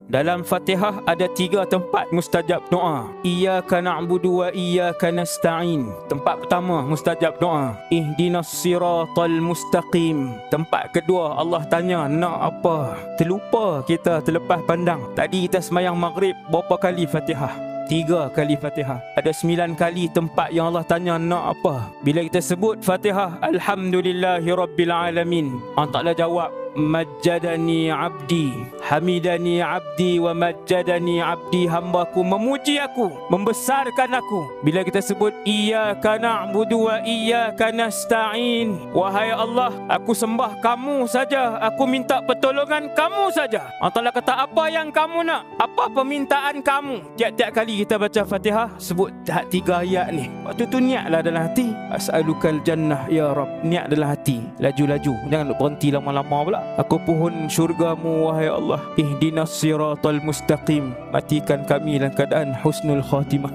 Dalam Fatihah ada 3 tempat mustajab doa. Iyyaka na'budu wa iyyaka nasta'in. Tempat pertama mustajab doa. Ihdinas siratal mustaqim. Tempat kedua Allah tanya nak apa. Terlupa kita terlepas pandang. Tadi kita sembahyang maghrib berapa kali Fatihah? 3 kali Fatihah. Ada 9 kali tempat yang Allah tanya nak apa. Bila kita sebut Fatihah, Alhamdulillahi Rabbil Alamin, Allah Ta'ala jawab, Majjadani abdi, hamidani abdi wa majjadani abdi. Hambaku memuji aku, membesarkan aku. Bila kita sebut Iyyaka na'budu wa iyyaka nasta'in, wahai Allah, aku sembah kamu saja, aku minta pertolongan kamu saja. Allah Ta'ala kata, apa yang kamu nak? Apa permintaan kamu? Tiap-tiap kali kita baca Fatihah, sebut 3 ayat ni. Waktu tu niatlah dalam hati, as'alukal jannah ya Rabb. Niat dalam hati, laju-laju, jangan berhenti lama-lama pula. Aku pohon syurgamu wahai Allah. Ihdinas siratal mustaqim. Matikan kami dalam keadaan husnul khatimah.